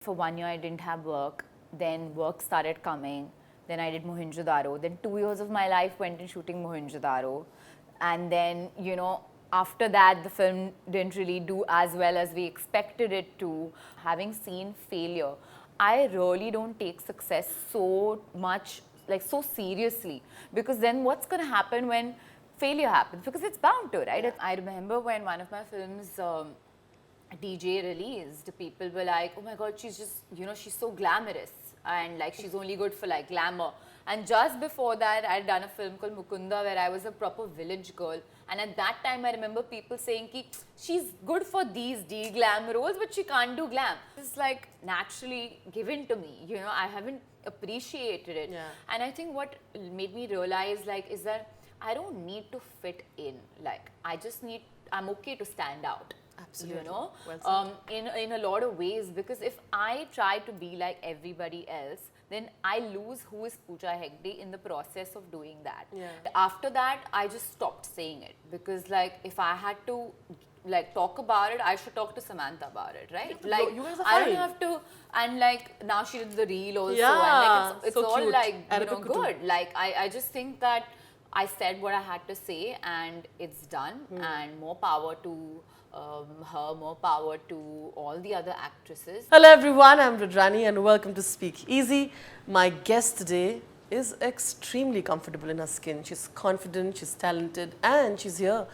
For 1 year, I didn't have work. Then work started coming. Then I did Mohenjo-daro. Then 2 years of my life went in shooting Mohenjo-daro. And then, after that, the film didn't really do as well as we expected it to. Having seen failure, I really don't take success so much, like so seriously. Because then what's going to happen when failure happens? Because it's bound to, right? I remember when one of my films, DJ released, people were like, oh my god, she's just, she's so glamorous and like she's only good for like glamour. And just before that, I had done a film called Mukunda where I was a proper village girl. And at that time, I remember people saying ki she's good for these glam roles, but she can't do glam. It's like naturally given to me, I haven't appreciated it. Yeah. And I think what made me realize is that I don't need to fit in. Like, I'm okay to stand out. Absolutely. Well said. in a lot of ways, because if I try to be like everybody else, then I lose who is Pooja Hegde in the process of doing that. Yeah. After that, I just stopped saying it, because like if I had to like talk about it, I should talk to Samantha about it, right? Like you guys are I don't fine. have to, and like now she did the reel also, Yeah, and like it's so all cute. like Kutu. good. Like I just think that I said what I had to say and it's done, and more power to her, more power to all the other actresses. Hello everyone, I'm Rudrani and welcome to Speak Easy. My guest today is extremely comfortable in her skin. She's confident, she's talented, and she's here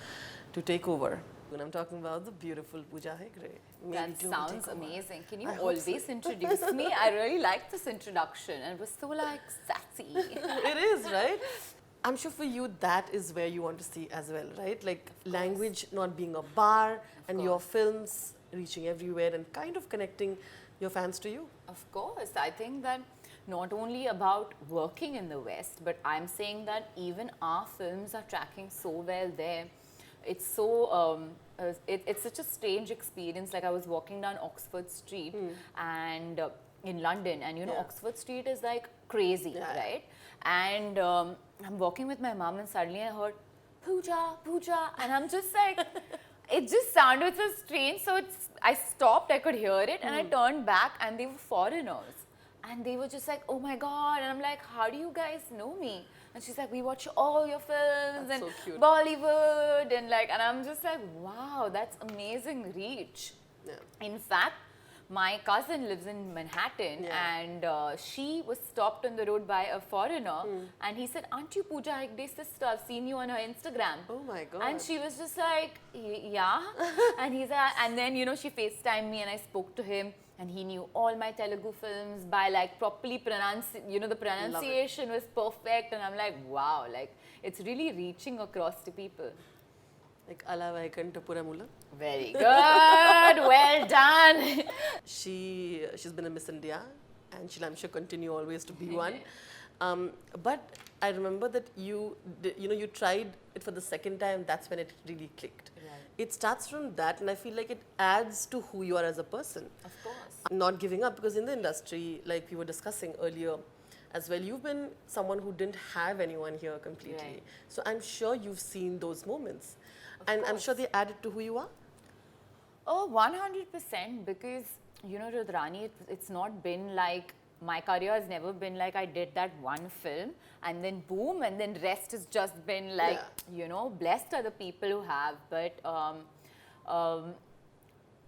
to take over. And I'm talking about the beautiful Pooja Hegde. That sounds amazing. Can you I hope always so. introduce me? I really liked this introduction and it was so like sassy. It is, right? I'm sure for you that is where you want to see as well, right? Like language not being a bar and your films reaching everywhere and kind of connecting your fans to you. Of course, I think that not only about working in the West, but I'm saying that even our films are tracking so well there. It's so, it's such a strange experience. Like I was walking down Oxford Street and in London, and Oxford Street is like crazy, right? And I'm walking with my mom and suddenly I heard, Pooja, Pooja, and I'm just like, it just sounded so strange. So I stopped, I could hear it, and I turned back and they were foreigners. And they were just like, oh my God. And I'm like, how do you guys know me? And she's like, we watch all your films That's and so cute. Bollywood. And I'm just like, wow, that's amazing reach. Yeah. In fact, my cousin lives in Manhattan and she was stopped on the road by a foreigner and he said, aren't you Pooja Hegde's sister? I've seen you on her Instagram. Oh my God. And she was just like, yeah. And he's like, and then, she FaceTimed me and I spoke to him and he knew all my Telugu films by like properly the pronunciation was perfect. And I'm like, wow, like it's really reaching across to people. Like Ala Vaikunthapurramuloo. Very good. Well done. She's been a Miss India and she'll I'm sure continue always to be one. But I remember that you tried it for the second time. That's when it really clicked. Right. It starts from that, and I feel like it adds to who you are as a person. Of course. Not giving up, because in the industry, like we were discussing earlier as well, you've been someone who didn't have anyone here completely. Right. So I'm sure you've seen those moments. And I'm sure they added to who you are. Oh, 100%, because, Rudrani, it's not been like, my career has never been like I did that one film and then boom, and then rest has just been like, blessed are the people who have. But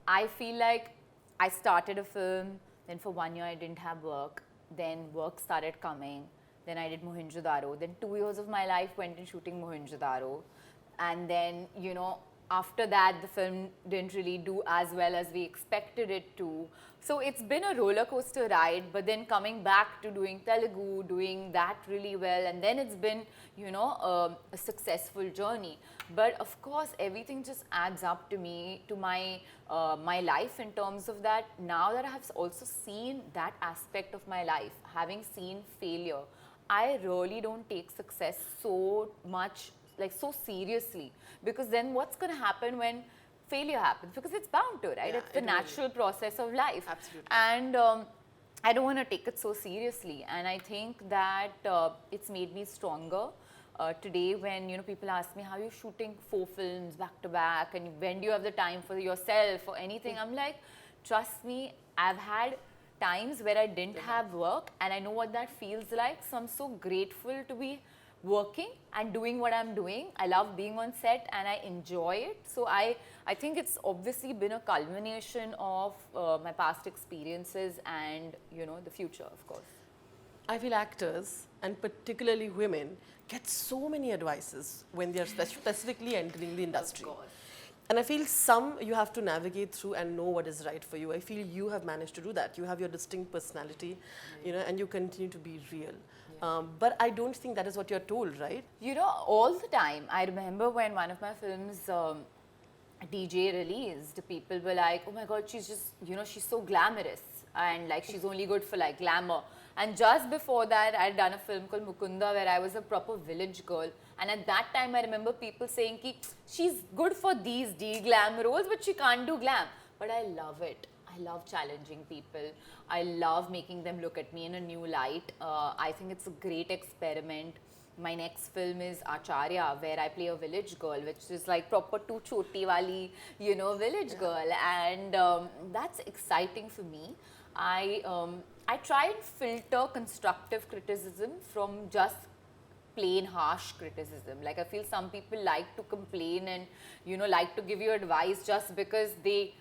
I feel like I started a film, then for 1 year I didn't have work, then work started coming, then I did Mohenjo-daro, then 2 years of my life went in shooting Mohenjo-daro. And then, after that, the film didn't really do as well as we expected it to. So it's been a roller coaster ride, but then coming back to doing Telugu, doing that really well, and then it's been, a successful journey. But of course, everything just adds up to me, to my life in terms of that. Now that I have also seen that aspect of my life, having seen failure, I really don't take success so much, like so seriously, because then what's going to happen when failure happens? Because it's bound to, right? Yeah, it's the natural process of life. Absolutely. And I don't want to take it so seriously. And I think that it's made me stronger. Today, when people ask me, how are you shooting 4 films back to back, and when do you have the time for yourself or anything, I'm like, trust me, I've had times where I didn't have work, and I know what that feels like. So I'm so grateful to be working and doing what I'm doing. I love being on set and I enjoy it. So I think it's obviously been a culmination of my past experiences and, you know, the future, of course. I feel actors, and particularly women, get so many advices when they are specifically entering the industry. Of course. And I feel some you have to navigate through and know what is right for you. I feel you have managed to do that. You have your distinct personality, you know, and you continue to be real. But I don't think that is what you're told, right? You know, all the time. I remember when one of my films, DJ released, people were like, oh my God, she's just, you know, she's so glamorous. And like, she's only good for like glamour. And just before that, I had done a film called Mukunda where I was a proper village girl. And at that time, I remember people saying, ki, she's good for these de-glam roles, but she can't do glam. But I love it. I love challenging people. I love making them look at me in a new light. I think it's a great experiment. My next film is Acharya, where I play a village girl, which is like proper tu choti wali, you know, village girl. And that's exciting for me. I try and filter constructive criticism from just plain harsh criticism. Like I feel some people like to complain and, you know, like to give you advice just because they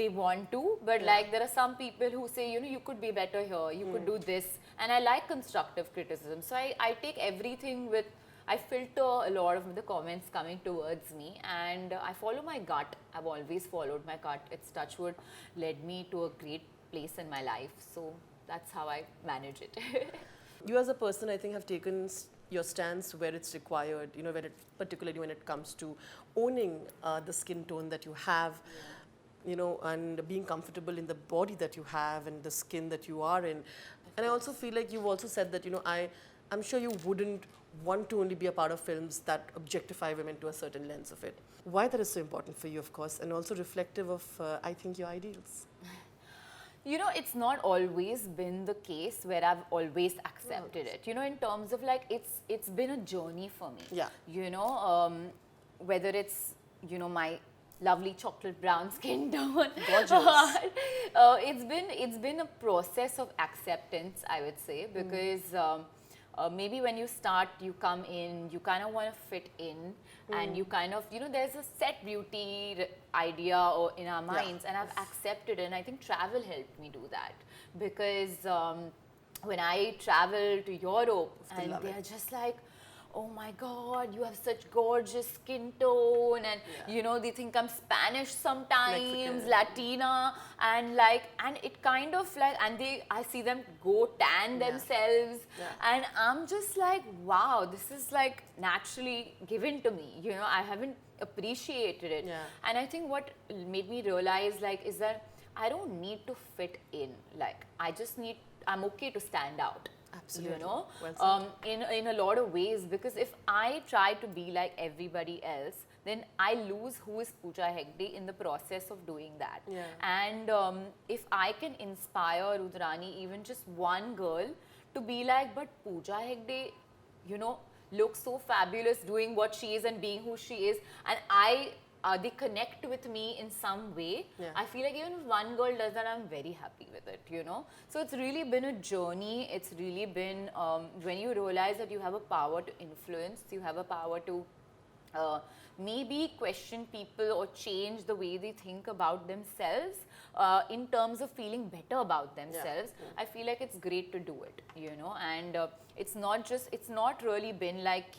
want to, but like there are some people who say, you know, you could be better here, you could do this, and I like constructive criticism. So I take everything with, I filter a lot of the comments coming towards me, and I follow my gut. I've always followed my gut. It's touchwood led me to a great place in my life. So that's how I manage it. You as a person, I think, have taken your stance where it's required, you know, particularly when it comes to owning the skin tone that you have, you know, and being comfortable in the body that you have and the skin that you are in. And I also feel like you've also said that, you know, I'm sure you wouldn't want to only be a part of films that objectify women to a certain lens of it. Why that is so important for you, of course, and also reflective of, I think, your ideals. You know, it's not always been the case where I've always accepted it. You know, in terms of like, it's been a journey for me. Yeah. You know, whether it's, you know, my lovely chocolate brown skin tone. Gorgeous. It's been a process of acceptance, I would say, because maybe when you start, you come in, you kind of want to fit in, and you kind of, you know, there's a set beauty idea in our minds, and I've accepted it, and I think travel helped me do that, because when I travel to Europe, and they're just like, oh my God, you have such gorgeous skin tone, and you know, they think I'm Spanish sometimes, Mexican. Latina, and it kind of like, and I see them go tan themselves, and I'm just like, wow, this is like naturally given to me, you know, I haven't appreciated it. And I think what made me realize like is that I don't need to fit in, like I'm okay to stand out. Absolutely. You know, well in a lot of ways, because if I try to be like everybody else, then I lose who is Pooja Hegde in the process of doing that. And if I can inspire Rudrani, even just one girl, to be like, but Pooja Hegde, you know, looks so fabulous doing what she is and being who she is, and they connect with me in some way. I feel like even if one girl does that, I'm very happy with it, you know. So it's really been a journey. It's really been when you realize that you have a power to influence, you have a power to maybe question people or change the way they think about themselves in terms of feeling better about themselves. I feel like it's great to do it, you know, and it's not really been like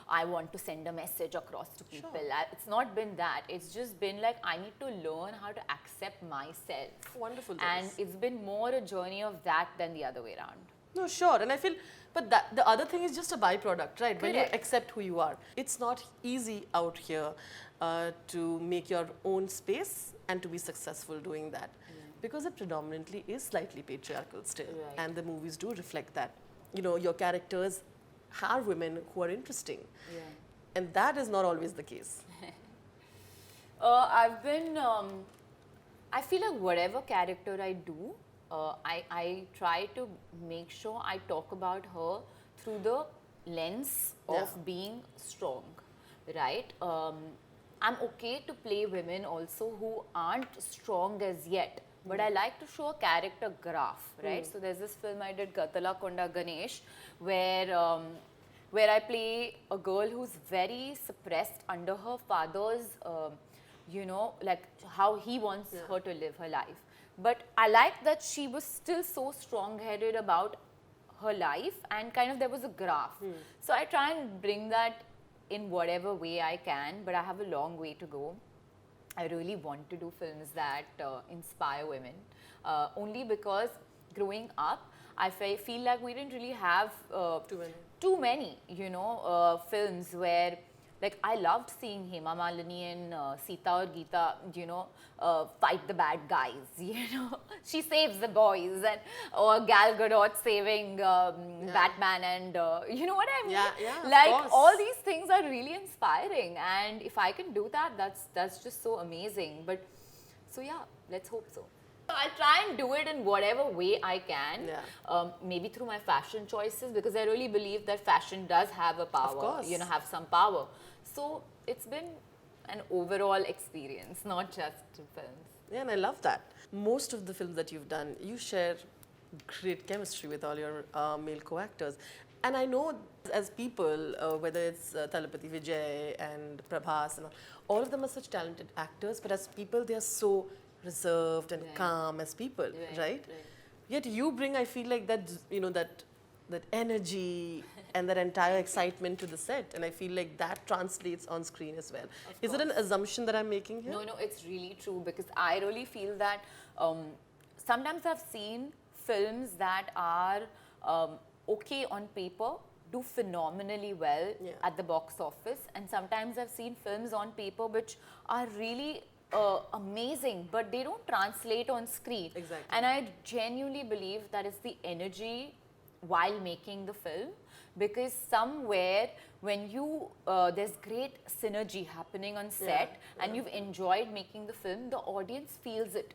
I want to send a message across to people. It's not been that. It's just been like I need to learn how to accept myself. Wonderful. And it's been more a journey of that than the other way around. No, sure. And I feel, but the other thing is just a byproduct, right? Correct. When you accept who you are. It's not easy out here to make your own space and to be successful doing that. Because it predominantly is slightly patriarchal still. And the movies do reflect that. You know, your characters are women who are interesting. And that is not always the case. I feel like whatever character I do, I try to make sure I talk about her through the lens of being strong, right? I'm okay to play women also who aren't strong as yet, but I like to show a character graph, right? So there's this film I did, Gatala Konda Ganesh, where I play a girl who's very suppressed under her father's, like how he wants her to live her life. But I like that she was still so strong-headed about her life, and kind of there was a graph. So I try and bring that in whatever way I can, but I have a long way to go. I really want to do films that inspire women, only because growing up, I feel like we didn't really have too many, films where, like, I loved seeing Hema Malini and Sita or Geeta, fight the bad guys, She saves the boys, and or Gal Gadot saving Batman, and you know what I mean? Yeah, like, of course. all these things are really inspiring, and if I can do that, that's just so amazing. But, so yeah, let's hope so. I try and do it in whatever way I can, maybe through my fashion choices, because I really believe that fashion does have a power, Of course. have some power. So it's been an overall experience, not just films. Yeah, and I love that. Most of the films that you've done, you share great chemistry with all your male co-actors. And I know as people, whether it's Talapati Vijay and Prabhas, and all of them are such talented actors, but as people, they are so reserved and calm as people, right? Yet you bring, I feel like that, that energy and that entire excitement to the set, and I feel like that translates on screen as well. Is it an assumption that I'm making here? No, it's really true, because I really feel that sometimes I've seen films that are okay on paper, do phenomenally well at the box office, and sometimes I've seen films on paper which are really amazing, but they don't translate on screen. Exactly. And I genuinely believe that it's the energy while making the film, because somewhere when you there's great synergy happening on set, and you've enjoyed making the film, the audience feels it,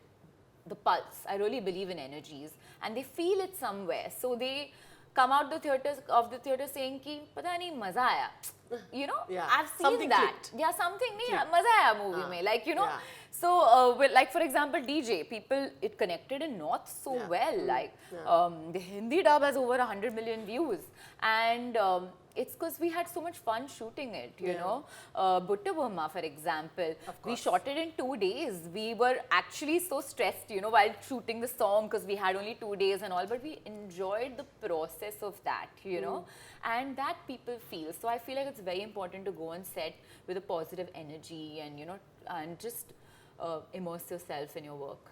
the pulse. I really believe in energies, and they feel it somewhere, so they come out the theater saying ki pata nahi maza aaya. I've seen something that. clicked. Yeah, something nahi maza aaya movie mein, like, So, like, for example, DJ, people, it connected in North so well. Like, the Hindi dub has over 100 million views. And it's because we had so much fun shooting it, you know. Butta Bomma, for example, we shot it in 2 days. We were actually so stressed, while shooting the song, because we had only 2 days and all. But we enjoyed the process of that, and that people feel. So I feel like it's very important to go on set with a positive energy, and, and just immerse yourself in your work.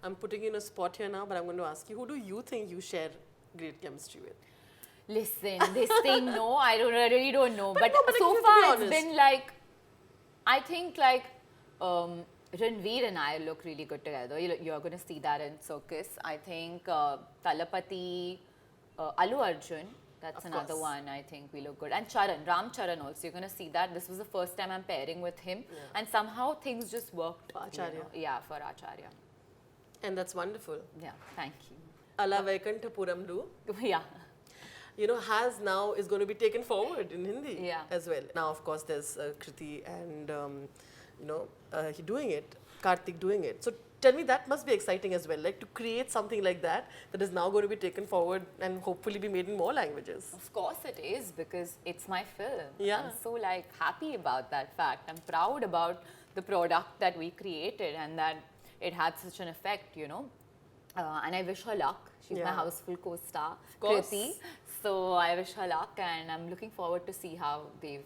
I'm putting you in a spot here now, but I'm going to ask you, who do you think you share great chemistry with? Listen, this thing, no, I really don't know. But no, so you have to be far it's honest. been like, I think like Ranveer and I look really good together. You're going to see that in Circus. I think Talapati, Alu Arjun, that's Of another course. one I think we look good. And Ram Charan also, you're going to see that. This was the first time I'm pairing with him. And somehow things just worked. For Acharya. Yeah, for Acharya. And that's wonderful. Yeah, thank you. Ala Vaikunthapurramuloo, Yeah. is going to be taken forward in Hindi as well. Now, of course, there's Kriti and, he doing it, Kartik doing it. So tell me, that must be exciting as well, like to create something like that is now going to be taken forward and hopefully be made in more languages. Of course it is, because it's my film. Yeah. I'm so happy about that fact. I'm proud about the product that we created and that it had such an effect, and I wish her luck. She's my houseful co-star, Kriti. So I wish her luck, and I'm looking forward to see how they've,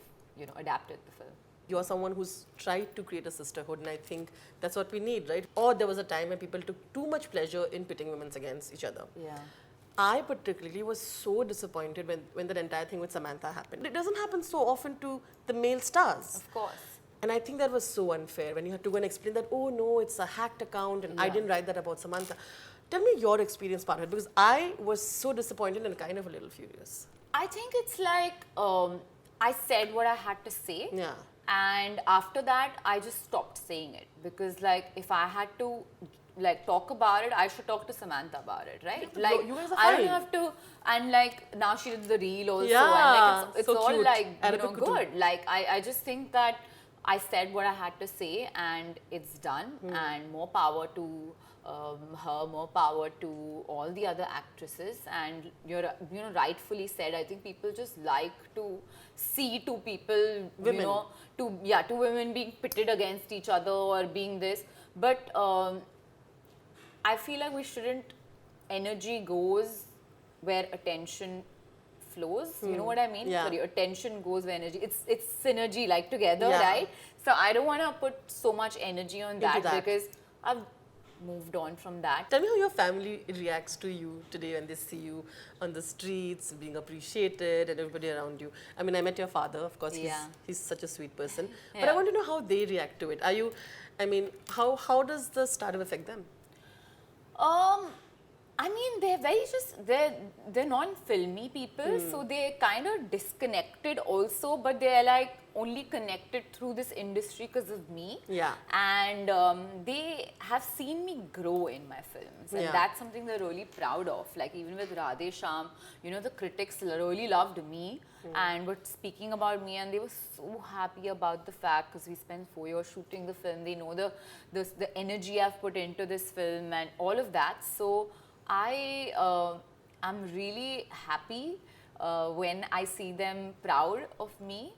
adapted the film. You're someone who's tried to create a sisterhood, and I think that's what we need, right? Or there was a time when people took too much pleasure in pitting women against each other. Yeah. I particularly was so disappointed when that entire thing with Samantha happened. It doesn't happen so often to the male stars. Of course. And I think that was so unfair when you had to go and explain that, oh no, it's a hacked account and I didn't write that about Samantha. Tell me your experience part of it, because I was so disappointed and kind of a little furious. I think it's like, I said what I had to say. Yeah. And after that, I just stopped saying it, because if I had to talk about it, I should talk to Samantha about it, right? You guys are I don't fine. have to, and now she did the reel also, Yeah, and it's so all cute. good. I just think that I said what I had to say, and it's done, and more power to her, more power to all the other actresses. And you're, rightfully said, I think people just like to see two people, Women. two women being pitted against each other or being this. But I feel like we shouldn't, energy goes where attention flows. You know what I mean? Yeah. Sorry, attention goes where energy. It's synergy, like together, Yeah. right? So I don't want to put so much energy on that, that. because I've moved on from that. Tell me how your family reacts to you today when they see you on the streets, being appreciated, and everybody around you. I mean, I met your father, of course, Yeah. he's such a sweet person. But Yeah. I want to know how they react to it. Are you, I mean, how does the stardom affect them? I mean, they're non-filmy people, so they're kind of disconnected also, but they're like only connected through this industry because of me. Yeah. And they have seen me grow in my films, and Yeah. that's something they're really proud of. Like even with Radhe Shyam, the critics really loved me and were speaking about me, and they were so happy about the fact, because we spent 4 years shooting the film. They know the energy I've put into this film and all of that. So I'm really happy when I see them proud of me,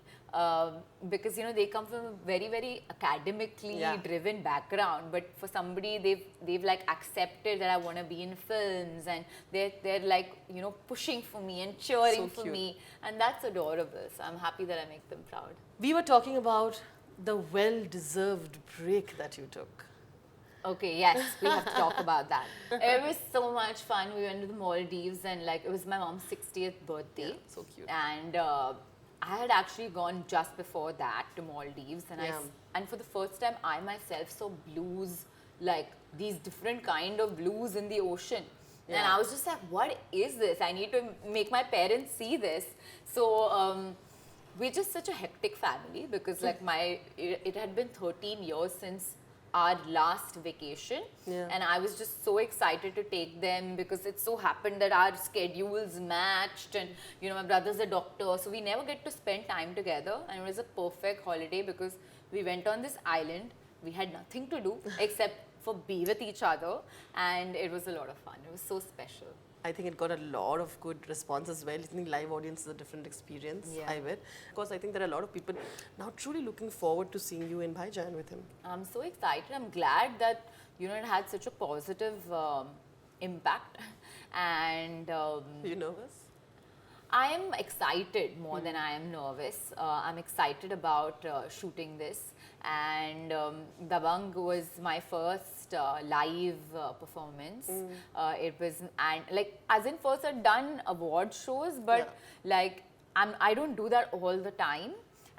because they come from a very, very academically Yeah. driven background, but for somebody they've like accepted that I want to be in films, and they're like pushing for me and cheering So for cute. me, and that's adorable. So I'm happy that I make them proud. We were talking about the well-deserved break that you took. Okay, yes, we have to talk about that. It was so much fun. We went to the Maldives, and like it was my mom's 60th birthday. Yeah, so cute. And I had actually gone just before that to Maldives, and Yeah. and for the first time I myself saw blues, like these different kind of blues in the ocean. And Yeah. I was just like, what is this? I need to make my parents see this. So we're just such a hectic family, because like it had been 13 years since our last vacation, Yeah. and I was just so excited to take them, because it so happened that our schedules matched, and my brother's a doctor, so we never get to spend time together, and it was a perfect holiday because we went on this island. We had nothing to do except for be with each other, and it was a lot of fun. It was so special. I think it got a lot of good response as well. I think live audience is a different experience, Yeah. I bet. Of course, I think there are a lot of people now truly looking forward to seeing you in Bhaijan with him. I'm so excited. I'm glad that it had such a positive impact, and Are you nervous? I am excited more than I am nervous. I'm excited about shooting this, and Dabang was my first live performance. It was, and like as in first I'd done award shows, but Yeah. like I don't do that all the time.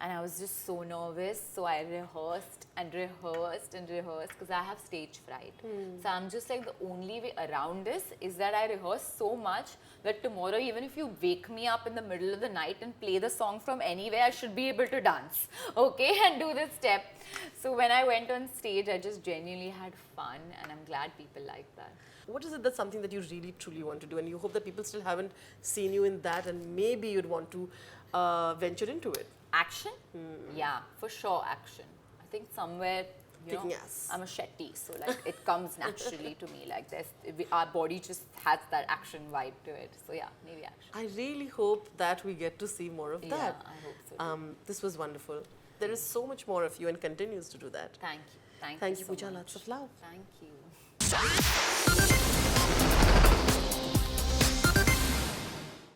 And I was just so nervous, so I rehearsed and rehearsed and rehearsed, because I have stage fright. So I'm just like, the only way around this is that I rehearse so much that tomorrow, even if you wake me up in the middle of the night and play the song from anywhere, I should be able to dance, okay, and do this step. So when I went on stage, I just genuinely had fun, and I'm glad people like that. What is it that's something that you really truly want to do, and you hope that people still haven't seen you in that, and maybe you'd want to venture into it? Action? Yeah, for sure, action. I think somewhere, Kicking ass. I'm a Shetty, so like it comes naturally to me. Like our body just has that action vibe to it. So yeah, maybe action. I really hope that we get to see more of that. Yeah, I hope so too. This was wonderful. There is so much more of you and continues to do that. Thank you. Thank you, so Pooja. much. Lots of love. Thank you.